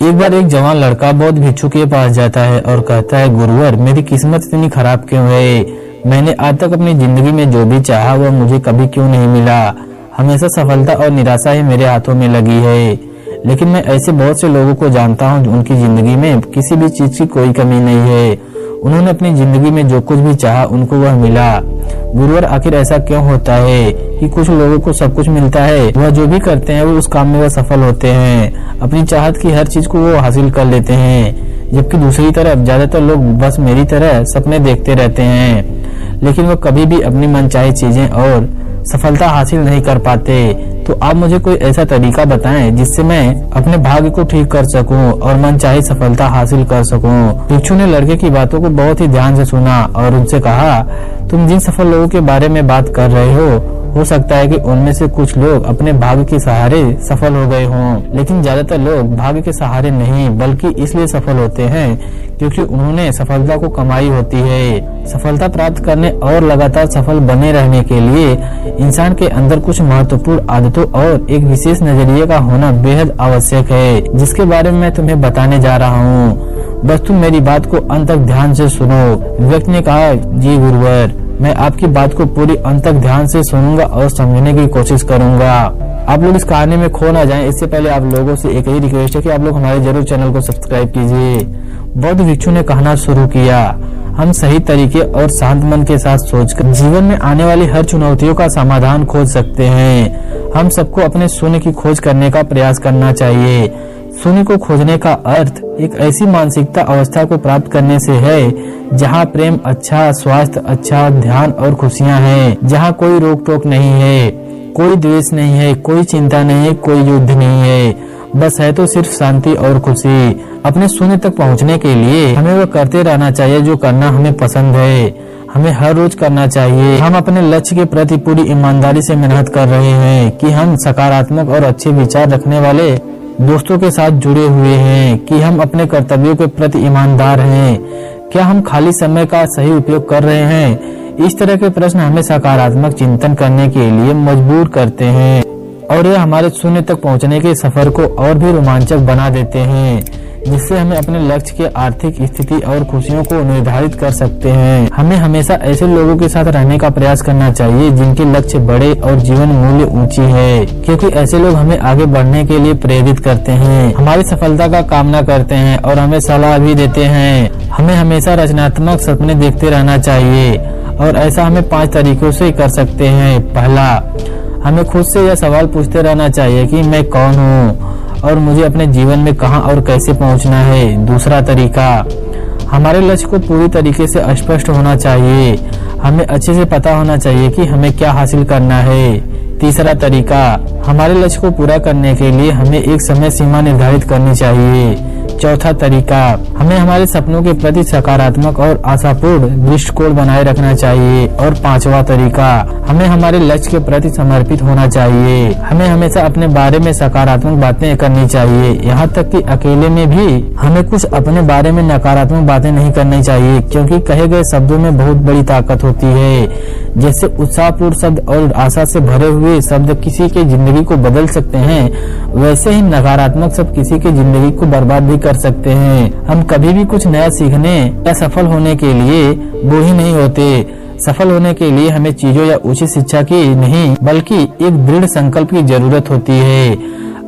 एक बार एक जवान लड़का बौद्ध भिक्षु के पास जाता है और कहता है, गुरुवर, मेरी किस्मत इतनी खराब क्यों है? मैंने आज तक अपनी जिंदगी में जो भी चाहा वह मुझे कभी क्यों नहीं मिला? हमेशा सफलता और निराशा ही मेरे हाथों में लगी है। लेकिन मैं ऐसे बहुत से लोगों को जानता हूँ उनकी जिंदगी में किसी भी चीज की कोई कमी नहीं है। उन्होंने अपनी जिंदगी में जो कुछ भी चाहा उनको वह मिला। गुरुवर, आखिर ऐसा क्यों होता है कि कुछ लोगों को सब कुछ मिलता है, वह जो भी करते हैं वो उस काम में वह सफल होते हैं, अपनी चाहत की हर चीज को वो हासिल कर लेते हैं, जबकि दूसरी तरफ ज्यादातर लोग बस मेरी तरह सपने देखते रहते हैं, लेकिन वो कभी भी अपनी मनचाही चीजें और सफलता हासिल नहीं कर पाते। तो आप मुझे कोई ऐसा तरीका बताएं जिससे मैं अपने भाग्य को ठीक कर सकूं और मनचाही सफलता हासिल कर सकूं। भिक्षु ने लड़के की बातों को बहुत ही ध्यान से सुना और उनसे कहा, तुम जिन सफल लोगों के बारे में बात कर रहे हो सकता है कि उनमें से कुछ लोग अपने भाग्य के सहारे सफल हो गए हों, लेकिन ज्यादातर लोग भाग्य के सहारे नहीं बल्कि इसलिए सफल होते हैं क्योंकि उन्होंने सफलता को कमाई होती है। सफलता प्राप्त करने और लगातार सफल बने रहने के लिए इंसान के अंदर कुछ महत्वपूर्ण आदतों और एक विशेष नजरिए का होना बेहद आवश्यक है, जिसके बारे में मैं तुम्हें बताने जा रहा हूँ। बस तुम मेरी बात को अंत तक ध्यान से सुनो। व्यक्ति ने कहा, जी गुरुवर, मैं आपकी बात को पूरी अंत तक ध्यान से सुनूंगा और समझने की कोशिश करूंगा। आप लोग इस कहानी में खो ना जाएं, इससे पहले आप लोगों से एक ही रिक्वेस्ट है कि आप लोग हमारे जरूर चैनल को सब्सक्राइब कीजिए। बौद्ध भिक्षु ने कहना शुरू किया, हम सही तरीके और शांत मन के साथ सोचकर जीवन में आने वाली हर चुनौतियों का समाधान खोज सकते हैं। हम सबको अपने शून्य की खोज करने का प्रयास करना चाहिए। शून्य को खोजने का अर्थ एक ऐसी मानसिकता अवस्था को प्राप्त करने से है जहाँ प्रेम अच्छा, स्वास्थ्य अच्छा, ध्यान और खुशियाँ हैं, जहाँ कोई रोक टोक नहीं है, कोई द्वेष नहीं है, कोई चिंता नहीं है, कोई युद्ध नहीं है, बस है तो सिर्फ शांति और खुशी। अपने शून्य तक पहुँचने के लिए हमें वो करते रहना चाहिए जो करना हमें पसंद है। हमें हर रोज करना चाहिए। हम अपने लक्ष्य के प्रति पूरी ईमानदारी से मेहनत कर रहे हैं कि हम सकारात्मक और अच्छे विचार रखने वाले दोस्तों के साथ जुड़े हुए हैं, कि हम अपने कर्तव्यों के प्रति ईमानदार हैं, क्या हम खाली समय का सही उपयोग कर रहे हैं। इस तरह के प्रश्न हमें सकारात्मक चिंतन करने के लिए मजबूर करते हैं और ये हमारे शून्य तक पहुंचने के सफर को और भी रोमांचक बना देते हैं, जिससे हमें अपने लक्ष्य के आर्थिक स्थिति और खुशियों को निर्धारित कर सकते हैं। हमें हमेशा ऐसे लोगों के साथ रहने का प्रयास करना चाहिए जिनके लक्ष्य बड़े और जीवन मूल्य ऊंची है, क्योंकि ऐसे लोग हमें आगे बढ़ने के लिए प्रेरित करते हैं, हमारी सफलता का कामना करते हैं और हमें सलाह भी देते हैं। हमें हमेशा रचनात्मक सपने देखते रहना चाहिए और ऐसा हमें 5 तरीकों से कर सकते हैं। पहला, हमें खुद से यह सवाल पूछते रहना चाहिए कि मैं कौन हूँ और मुझे अपने जीवन में कहां और कैसे पहुंचना है। दूसरा तरीका, हमारे लक्ष्य को पूरी तरीके से स्पष्ट होना चाहिए। हमें अच्छे से पता होना चाहिए कि हमें क्या हासिल करना है। तीसरा तरीका, हमारे लक्ष्य को पूरा करने के लिए हमें एक समय सीमा निर्धारित करनी चाहिए। चौथा तरीका, हमें हमारे सपनों के प्रति सकारात्मक और आशापूर्ण दृष्टिकोण बनाए रखना चाहिए। और 5वां तरीका, हमें हमारे लक्ष्य के प्रति समर्पित होना चाहिए। हमें हमेशा अपने बारे में सकारात्मक बातें करनी चाहिए, यहाँ तक कि अकेले में भी हमें कुछ अपने बारे में नकारात्मक बातें नहीं करनी चाहिए, क्योंकि कहे गए शब्दों में बहुत बड़ी ताकत होती है। जैसे उत्साहपूर्ण शब्द और आशा से भरे हुए शब्द किसी की जिंदगी को बदल सकते हैं, वैसे ही नकारात्मक शब्द किसी की जिंदगी को बर्बाद भी कर सकते हैं। हम कभी भी कुछ नया सीखने या सफल होने के लिए बोझ नहीं होते। सफल होने के लिए हमें चीजों या उचित शिक्षा की नहीं बल्कि एक दृढ़ संकल्प की जरूरत होती है।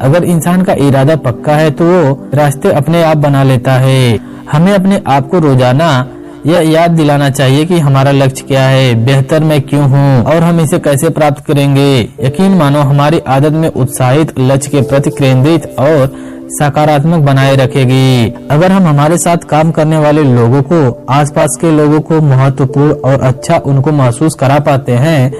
अगर इंसान का इरादा पक्का है तो वो रास्ते अपने आप बना लेता है। हमें अपने आप को रोजाना यह याद दिलाना चाहिए कि हमारा लक्ष्य क्या है, बेहतर मैं क्यों हूँ और हम इसे कैसे प्राप्त करेंगे। यकीन मानो हमारी आदत में उत्साहित, लक्ष्य के प्रति केंद्रित और सकारात्मक बनाए रखेगी। अगर हम हमारे साथ काम करने वाले लोगों को, आसपास के लोगों को महत्वपूर्ण और अच्छा उनको महसूस करा पाते हैं,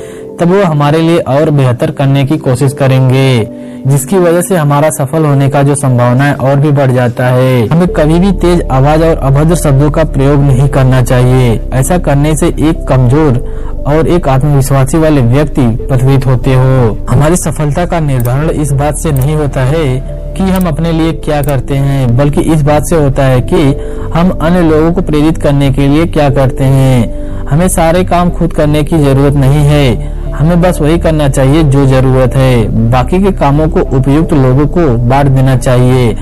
तब वो हमारे लिए और बेहतर करने की कोशिश करेंगे, जिसकी वजह से हमारा सफल होने का जो संभावना है और भी बढ़ जाता है। हमें कभी भी तेज आवाज और अभद्र शब्दों का प्रयोग नहीं करना चाहिए। ऐसा करने से एक कमजोर और एक आत्मविश्वासी वाले व्यक्ति प्रतीत होते हो। हमारी सफलता का निर्धारण इस बात से नहीं होता है कि हम अपने लिए क्या करते हैं, बल्कि इस बात से होता है कि हम अन्य लोगों को प्रेरित करने के लिए क्या करते हैं। हमें सारे काम खुद करने की जरूरत नहीं है, हमें बस वही करना चाहिए जो जरूरत है। बाकी के कामों को उपयुक्त लोगों को बांट देना चाहिए।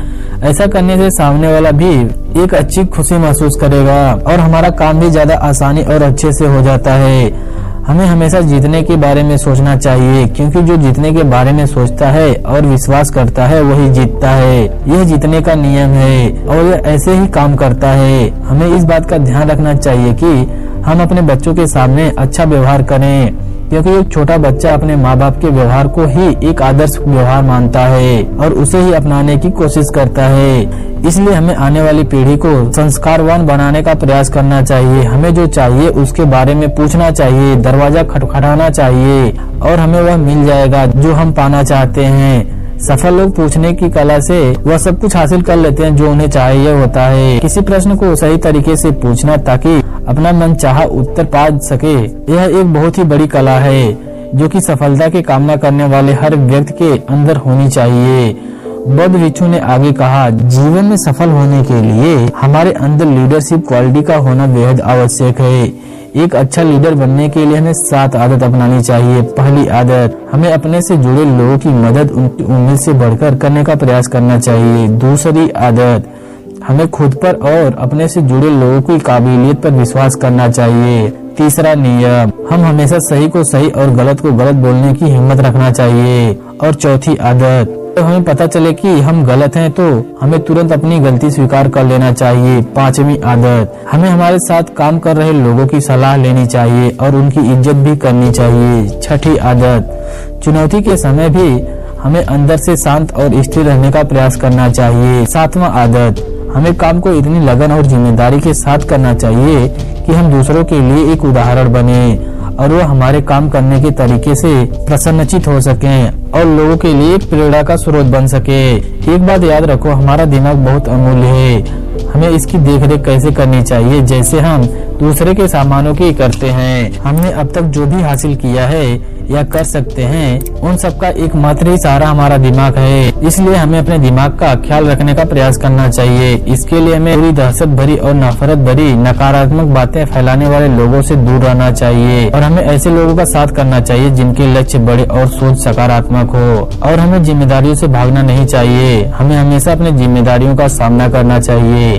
ऐसा करने से सामने वाला भी एक अच्छी खुशी महसूस करेगा और हमारा काम भी ज्यादा आसानी और अच्छे से हो जाता है। हमें हमेशा जीतने के बारे में सोचना चाहिए, क्योंकि जो जीतने के बारे में सोचता है और विश्वास करता है वही जीतता है। यह जीतने का नियम है और यह ऐसे ही काम करता है। हमें इस बात का ध्यान रखना चाहिए कि हम अपने बच्चों के सामने अच्छा व्यवहार करें, क्योंकि एक छोटा बच्चा अपने माँ बाप के व्यवहार को ही एक आदर्श व्यवहार मानता है और उसे ही अपनाने की कोशिश करता है। इसलिए हमें आने वाली पीढ़ी को संस्कारवान बनाने का प्रयास करना चाहिए। हमें जो चाहिए उसके बारे में पूछना चाहिए, दरवाजा खटखटाना चाहिए और हमें वह मिल जाएगा जो हम पाना चाहते हैं। सफल लोग पूछने की कला से वह सब कुछ हासिल कर लेते हैं जो उन्हें चाहिए होता है। किसी प्रश्न को सही तरीके से पूछना ताकि अपना मन चाहा उत्तर पा सके, यह एक बहुत ही बड़ी कला है जो कि सफलता की कामना करने वाले हर व्यक्ति के अंदर होनी चाहिए। बौद्ध भिक्षु ने आगे कहा, जीवन में सफल होने के लिए हमारे अंदर लीडरशिप क्वालिटी का होना बेहद आवश्यक है। एक अच्छा लीडर बनने के लिए हमें 7 आदत अपनानी चाहिए। पहली आदत, हमें अपने से जुड़े लोगों की मदद उनकी उम्मीद से बढ़कर करने का प्रयास करना चाहिए। दूसरी आदत, हमें खुद पर और अपने से जुड़े लोगों की काबिलियत पर विश्वास करना चाहिए। तीसरा नियम, हम हमेशा सही को सही और गलत को गलत बोलने की हिम्मत रखना चाहिए। और चौथी आदत, तो हमें पता चले कि हम गलत हैं तो हमें तुरंत अपनी गलती स्वीकार कर लेना चाहिए। पांचवी आदत, हमें हमारे साथ काम कर रहे लोगों की सलाह लेनी चाहिए और उनकी इज्जत भी करनी चाहिए। छठी आदत, चुनौती के समय भी हमें अंदर से शांत और स्थिर रहने का प्रयास करना चाहिए। सातवां आदत, हमें काम को इतनी लगन और जिम्मेदारी के साथ करना चाहिए कि हम दूसरों के लिए एक उदाहरण बने और वो हमारे काम करने के तरीके से प्रसन्नचित हो सकें और लोगों के लिए एक प्रेरणा का स्रोत बन सके। एक बात याद रखो, हमारा दिमाग बहुत अमूल्य है। हमें इसकी देखरेख कैसे करनी चाहिए, जैसे हम दूसरे के सामानों की करते हैं। हमने अब तक जो भी हासिल किया है या कर सकते हैं, उन सब का एकमात्र ही सहारा हमारा दिमाग है। इसलिए हमें अपने दिमाग का ख्याल रखने का प्रयास करना चाहिए। इसके लिए हमें पूरी दहशत भरी और नफरत भरी नकारात्मक बातें फैलाने वाले लोगों से दूर रहना चाहिए और हमें ऐसे लोगों का साथ करना चाहिए जिनके लक्ष्य बड़े और सोच सकारात्मक हो। और हमें जिम्मेदारियों से भागना नहीं चाहिए। हमें हमेशा अपनी जिम्मेदारियों का सामना करना चाहिए,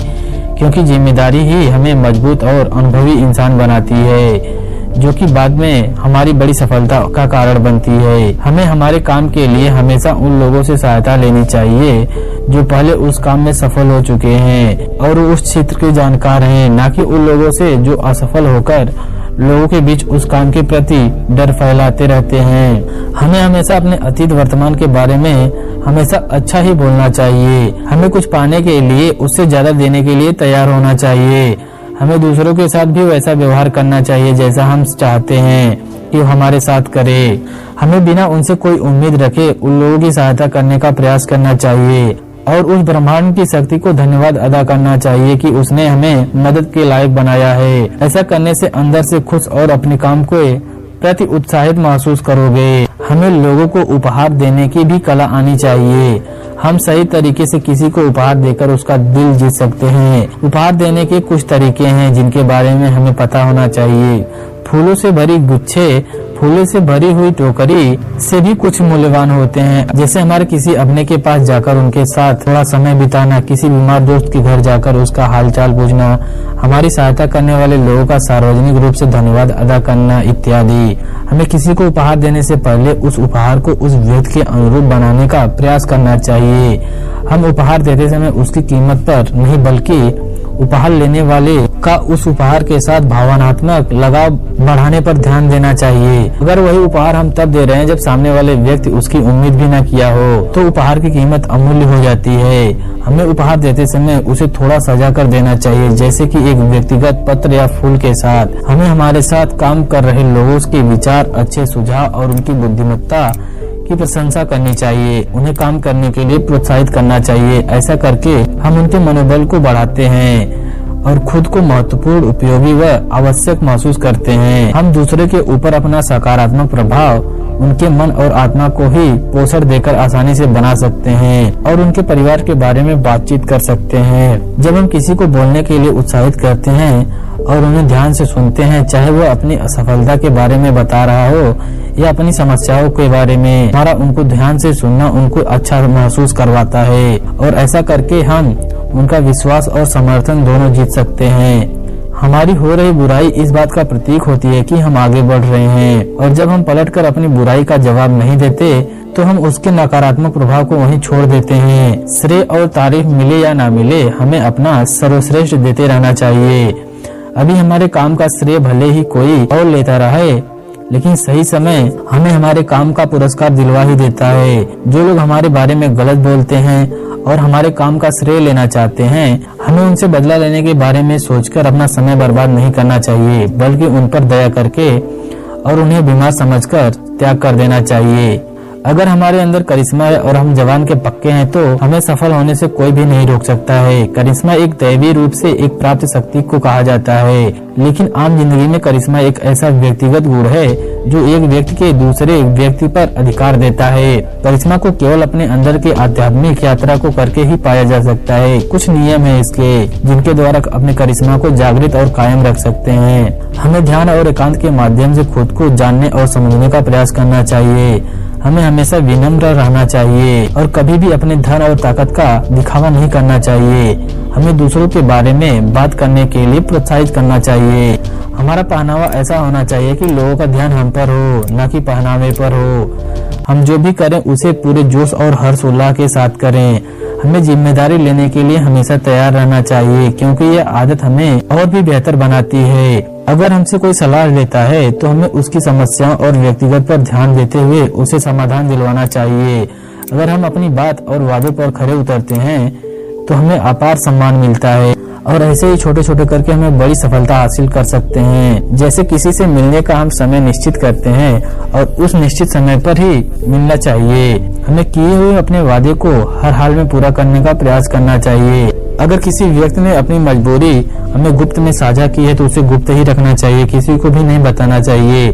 क्योंकि जिम्मेदारी ही हमें मजबूत और अनुभवी इंसान बनाती है, जो कि बाद में हमारी बड़ी सफलता का कारण बनती है। हमें हमारे काम के लिए हमेशा उन लोगों से सहायता लेनी चाहिए जो पहले उस काम में सफल हो चुके हैं और उस क्षेत्र के जानकार हैं, ना कि उन लोगों से जो असफल होकर लोगों के बीच उस काम के प्रति डर फैलाते रहते हैं। हमें हमेशा अपने अतीत वर्तमान के बारे में हमेशा अच्छा ही बोलना चाहिए। हमें कुछ पाने के लिए उससे ज्यादा देने के लिए तैयार होना चाहिए। हमें दूसरों के साथ भी वैसा व्यवहार करना चाहिए जैसा हम चाहते हैं कि वो हमारे साथ करे। हमें बिना उनसे कोई उम्मीद रखे उन लोगों की सहायता करने का प्रयास करना चाहिए और उस ब्रह्मांड की शक्ति को धन्यवाद अदा करना चाहिए कि उसने हमें मदद के लायक बनाया है। ऐसा करने से अंदर से खुश और अपने काम को प्रति उत्साहित महसूस करोगे। हमें लोगों को उपहार देने की भी कला आनी चाहिए। हम सही तरीके से किसी को उपहार देकर उसका दिल जीत सकते हैं। उपहार देने के कुछ तरीके हैं जिनके बारे में हमें पता होना चाहिए। फूलों से भरी गुच्छे, फूलों से भरी हुई टोकरी से भी कुछ मूल्यवान होते हैं, जैसे हमारे किसी अपने के पास जाकर उनके साथ थोड़ा समय बिताना, किसी बीमार दोस्त के घर जाकर उसका हालचाल पूछना, हमारी सहायता करने वाले लोगों का सार्वजनिक रूप से धन्यवाद अदा करना इत्यादि। हमें किसी को उपहार देने से पहले उस उपहार को उस व्यक्ति के अनुरूप बनाने का प्रयास करना चाहिए। हम उपहार देते समय उसकी कीमत पर नहीं बल्कि उपहार लेने वाले का उस उपहार के साथ भावनात्मक लगाव बढ़ाने पर ध्यान देना चाहिए। अगर वही उपहार हम तब दे रहे हैं जब सामने वाले व्यक्ति उसकी उम्मीद भी न किया हो, तो उपहार की कीमत अमूल्य हो जाती है। हमें उपहार देते समय उसे थोड़ा सजा कर देना चाहिए, जैसे कि एक व्यक्तिगत पत्र या फूल के साथ। हमें हमारे साथ काम कर रहे लोगों के विचार, अच्छे सुझाव और उनकी बुद्धिमत्ता की प्रशंसा करनी चाहिए। उन्हें काम करने के लिए प्रोत्साहित करना चाहिए। ऐसा करके हम उनके मनोबल को बढ़ाते हैं और खुद को महत्वपूर्ण, उपयोगी व आवश्यक महसूस करते हैं। हम दूसरे के ऊपर अपना सकारात्मक प्रभाव उनके मन और आत्मा को ही पोषण देकर आसानी से बना सकते हैं और उनके परिवार के बारे में बातचीत कर सकते हैं। जब हम किसी को बोलने के लिए उत्साहित करते हैं और उन्हें ध्यान से सुनते हैं, चाहे वो अपनी असफलता के बारे में बता रहा हो या अपनी समस्याओं के बारे में हमारा उनको ध्यान से सुनना उनको अच्छा महसूस करवाता है, और ऐसा करके हम उनका विश्वास और समर्थन दोनों जीत सकते हैं। हमारी हो रही बुराई इस बात का प्रतीक होती है कि हम आगे बढ़ रहे हैं, और जब हम पलटकर अपनी बुराई का जवाब नहीं देते तो हम उसके नकारात्मक प्रभाव को वहीं छोड़ देते हैं। श्रेय और तारीफ मिले या ना मिले, हमें अपना सर्वश्रेष्ठ देते रहना चाहिए। अभी हमारे काम का श्रेय भले ही कोई और लेता रहे, लेकिन सही समय हमें हमारे काम का पुरस्कार दिलवा ही देता है। जो लोग हमारे बारे में गलत बोलते हैं और हमारे काम का श्रेय लेना चाहते हैं, हमें उनसे बदला लेने के बारे में सोचकर अपना समय बर्बाद नहीं करना चाहिए, बल्कि उन पर दया करके और उन्हें बीमार समझकर त्याग कर देना चाहिए। अगर हमारे अंदर करिश्मा है और हम जवान के पक्के हैं तो हमें सफल होने से कोई भी नहीं रोक सकता है। करिश्मा एक दैवी रूप से एक प्राप्त शक्ति को कहा जाता है, लेकिन आम जिंदगी में करिश्मा एक ऐसा व्यक्तिगत गुण है जो एक व्यक्ति के दूसरे व्यक्ति पर अधिकार देता है। करिश्मा को केवल अपने अंदर के आध्यात्मिक यात्रा को करके ही पाया जा सकता है। कुछ नियम है इसके, जिनके द्वारा अपने करिश्मा को जागृत और कायम रख सकते हैं। हमें ध्यान और एकांत के माध्यम से खुद को जानने और समझने का प्रयास करना चाहिए। हमें हमेशा विनम्र रहना चाहिए और कभी भी अपने धन और ताकत का दिखावा नहीं करना चाहिए। हमें दूसरों के बारे में बात करने के लिए प्रोत्साहित करना चाहिए। हमारा पहनावा ऐसा होना चाहिए कि लोगों का ध्यान हम पर हो, न कि पहनावे पर हो। हम जो भी करें उसे पूरे जोश और हर्ष उल्लास के साथ करें। हमें जिम्मेदारी लेने के लिए हमेशा तैयार रहना चाहिए, क्योंकि यह आदत हमें और भी बेहतर बनाती है। अगर हमसे कोई सलाह लेता है तो हमें उसकी समस्याओं और व्यक्तिगत पर ध्यान देते हुए उसे समाधान दिलवाना चाहिए। अगर हम अपनी बात और वादों पर खरे उतरते हैं तो हमें अपार सम्मान मिलता है, और ऐसे ही छोटे छोटे करके हमें बड़ी सफलता हासिल कर सकते हैं। जैसे किसी से मिलने का हम समय निश्चित करते हैं और उस निश्चित समय पर ही मिलना चाहिए। हमें किए हुए अपने वादे को हर हाल में पूरा करने का प्रयास करना चाहिए। अगर किसी व्यक्ति ने अपनी मजबूरी हमें गुप्त में साझा की है तो उसे गुप्त ही रखना चाहिए, किसी को भी नहीं बताना चाहिए।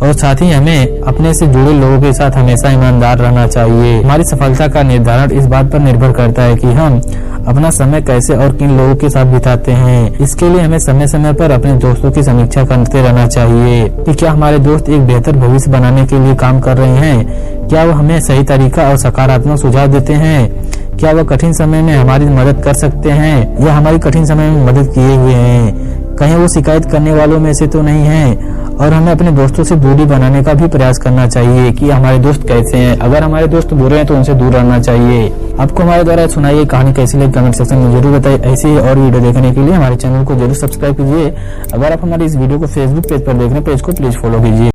और साथ ही हमें अपने से जुड़े लोगों के साथ हमेशा ईमानदार रहना चाहिए। हमारी सफलता का निर्धारण इस बात पर निर्भर करता है कि हम अपना समय कैसे और किन लोगों के साथ बिताते हैं। इसके लिए हमें समय समय पर अपने दोस्तों की समीक्षा करते रहना चाहिए कि क्या हमारे दोस्त एक बेहतर भविष्य बनाने के लिए काम कर रहे हैं, क्या वो हमें सही तरीका और सकारात्मक सुझाव देते हैं, क्या वह कठिन समय में हमारी मदद कर सकते हैं या हमारी कठिन समय में मदद किए हुए हैं, कहीं वो शिकायत करने वालों में से तो नहीं है। और हमें अपने दोस्तों से दूरी बनाने का भी प्रयास करना चाहिए कि हमारे दोस्त कैसे हैं। अगर हमारे दोस्त बुरे हैं तो उनसे दूर रहना चाहिए। आपको हमारे द्वारा सुनाई ये कहानी कैसी लगी कमेंट सेक्शन में जरूर बताइए। ऐसे ही और वीडियो देखने के लिए हमारे चैनल को जरूर सब्सक्राइब कीजिए। अगर आप हमारे इस वीडियो को फेसबुक पेज पर देख रहे हैं, पेज को प्लीज फॉलो कीजिए।